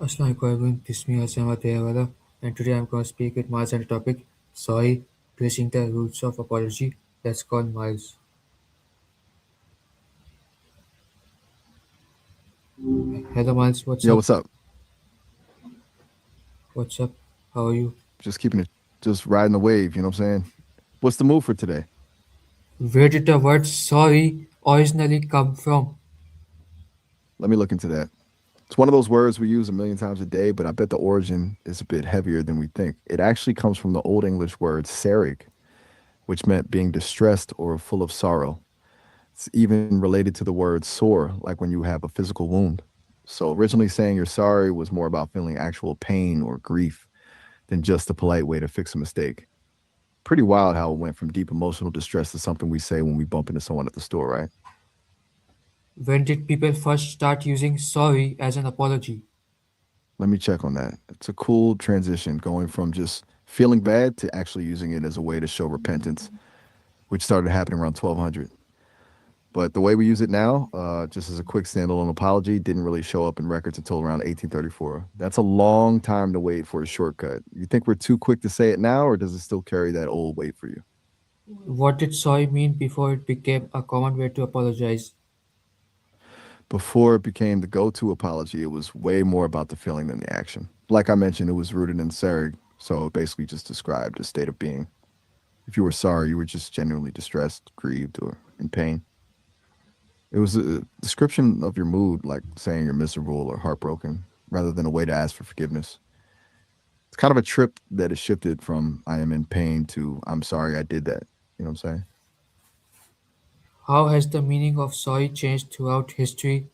Assalamualaikum, this is me Asama Deyawala, and today I'm going to speak with Miles on the topic Soy, tracing the roots of apology. Let's call Miles. Hello Miles, what's Yo, up? what's up? What's up? How are you? Just keeping it, just riding the wave, you know what I'm saying? What's the move for today? Where did the word sorry originally come from? Let me look into that. It's one of those words we use a million times a day, but I bet the origin is a bit heavier than we think. It actually comes from the Old English word serig, which meant being distressed or full of sorrow. It's even related to the word sore, like when you have a physical wound. So originally saying you're sorry was more about feeling actual pain or grief than just a polite way to fix a mistake. Pretty wild how it went from deep emotional distress to something we say when we bump into someone at the store, right? When did people first start using sorry as an apology? Let me check on that. It's a cool transition going from just feeling bad to actually using it as a way to show repentance, which started happening around 1200. But the way we use it now, just as a quick standalone apology, didn't really show up in records until around 1834. That's a long time to wait for a shortcut. You think we're too quick to say it now, or does it still carry that old weight for you? What did sorry mean before it became a common way to apologize? Before it became the go to apology, it was way more about the feeling than the action. Like I mentioned, it was rooted in Serg, so it basically just described a state of being. If you were sorry, you were just genuinely distressed, grieved, or in pain. It was a description of your mood, like saying you're miserable or heartbroken, rather than a way to ask for forgiveness. It's kind of a trip that has shifted from I am in pain to I'm sorry I did that. You know what I'm saying? How has the meaning of sorry changed throughout history?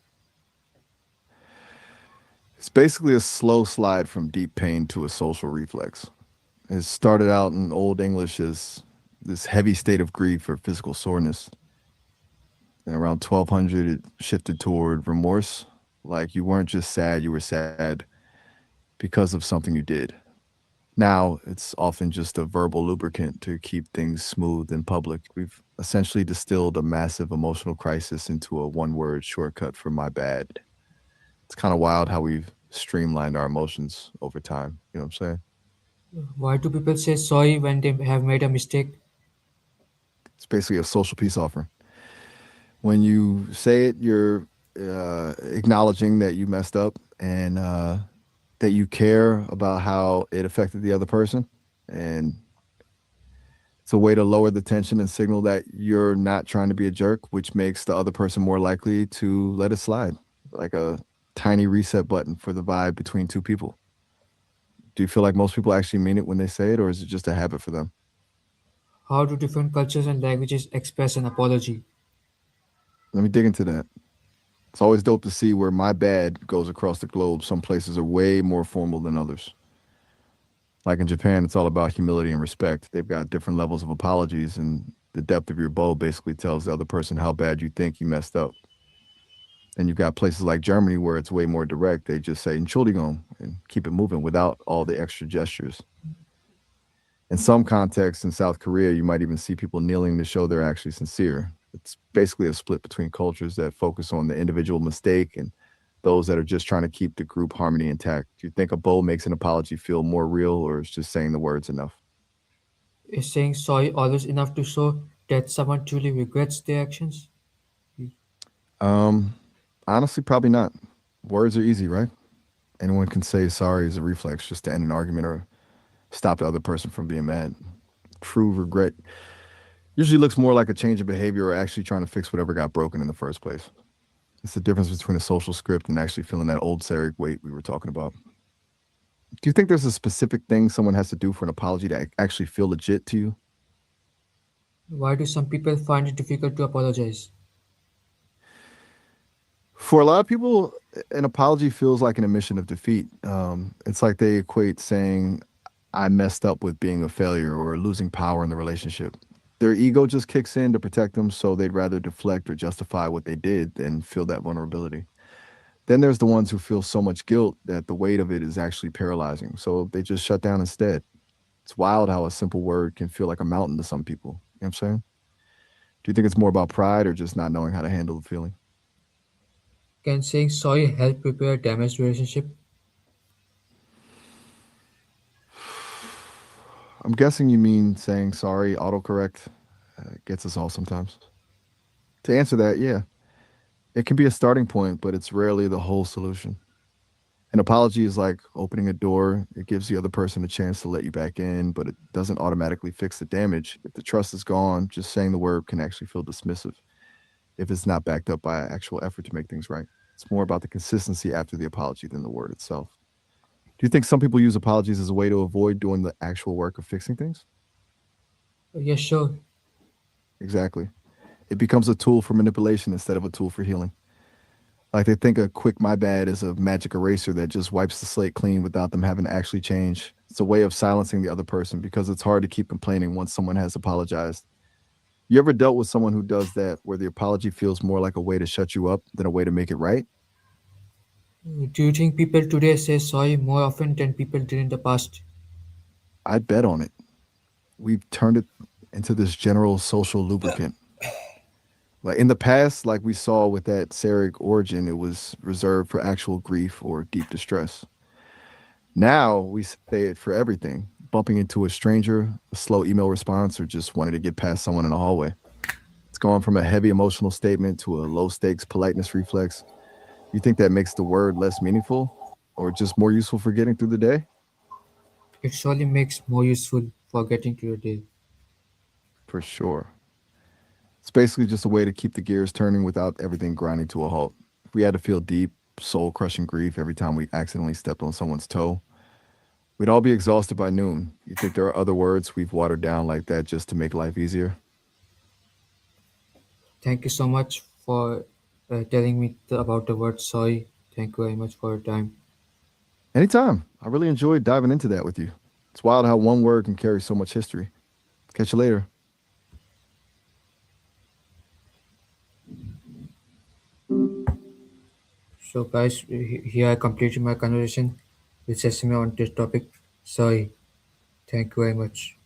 It's basically a slow slide from deep pain to a social reflex. It started out in Old English as this heavy state of grief or physical soreness. And around 1200, it shifted toward remorse. Like you weren't just sad, you were sad because of something you did. Now it's often just a verbal lubricant to keep things smooth in public. We've essentially distilled a massive emotional crisis into a one word shortcut for my bad. It's kind of wild how we've streamlined our emotions over time. You know what I'm saying? Why do people say sorry when they have made a mistake? It's basically a social peace offering. When you say it, you're acknowledging that you messed up and that you care about how it affected the other person. And it's a way to lower the tension and signal that you're not trying to be a jerk, which makes the other person more likely to let it slide, like a tiny reset button for the vibe between two people. Do you feel like most people actually mean it when they say it, or is it just a habit for them? How do different cultures and languages express an apology? Let me dig into that. It's always dope to see where my bad goes across the globe. Some places are way more formal than others. Like in Japan, it's all about humility and respect. They've got different levels of apologies, and the depth of your bow basically tells the other person how bad you think you messed up. And you've got places like Germany where it's way more direct. They just say Entschuldigung and keep it moving without all the extra gestures. In some contexts in South Korea, you might even see people kneeling to show they're actually sincere. It's basically a split between cultures that focus on the individual mistake and those that are just trying to keep the group harmony intact. Do you think a bow makes an apology feel more real, or is just saying the words enough? Is saying sorry always enough to show that someone truly regrets their actions? Um, Honestly, probably not. Words are easy, right? Anyone can say sorry as a reflex just to end an argument or stop the other person from being mad. True regret usually looks more like a change of behavior or actually trying to fix whatever got broken in the first place. It's the difference between a social script and actually feeling that old Sarek weight we were talking about. Do you think there's a specific thing someone has to do for an apology to actually feel legit to you? Why do some people find it difficult to apologize? For a lot of people, an apology feels like an admission of defeat. It's like they equate saying, I messed up with being a failure or losing power in the relationship. Their ego just kicks in to protect them, so they'd rather deflect or justify what they did than feel that vulnerability. Then there's the ones who feel so much guilt that the weight of it is actually paralyzing, so they just shut down instead. It's wild how a simple word can feel like a mountain to some people. You know what I'm saying? Do you think it's more about pride or just not knowing how to handle the feeling? Can saying sorry help repair a damaged relationship? I'm guessing you mean saying sorry, autocorrect gets us all sometimes. To answer that, yeah, it can be a starting point, but it's rarely the whole solution. An apology is like opening a door. It gives the other person a chance to let you back in, but it doesn't automatically fix the damage. If the trust is gone, just saying the word can actually feel dismissive if it's not backed up by actual effort to make things right. It's more about the consistency after the apology than the word itself. Do you think some people use apologies as a way to avoid doing the actual work of fixing things? Yes, sure. Exactly. It becomes a tool for manipulation instead of a tool for healing. Like they think a quick my bad is a magic eraser that just wipes the slate clean without them having to actually change. It's a way of silencing the other person because it's hard to keep complaining once someone has apologized. You ever dealt with someone who does that where the apology feels more like a way to shut you up than a way to make it right? Do you think people today say sorry more often than people did in the past? I'd bet on it. We've turned it into this general social lubricant. Like in the past, like we saw with that Sarek origin, it was reserved for actual grief or deep distress. Now we say it for everything, bumping into a stranger, a slow email response, or just wanting to get past someone in the hallway. It's gone from a heavy emotional statement to a low stakes politeness reflex. You think that makes the word less meaningful or just more useful for getting through the day? It surely makes more useful for getting to your day. For sure. It's basically just a way to keep the gears turning without everything grinding to a halt. If we had to feel deep, soul crushing grief every time we accidentally stepped on someone's toe, we'd all be exhausted by noon. You think there are other words we've watered down like that just to make life easier? Thank you so much for telling me about the word sorry. Thank you very much for your time. Anytime. I really enjoyed diving into that with you. It's wild how one word can carry so much history. Catch you later. So, guys, here I completed my conversation with Sesame on this topic. Sorry. Thank you very much.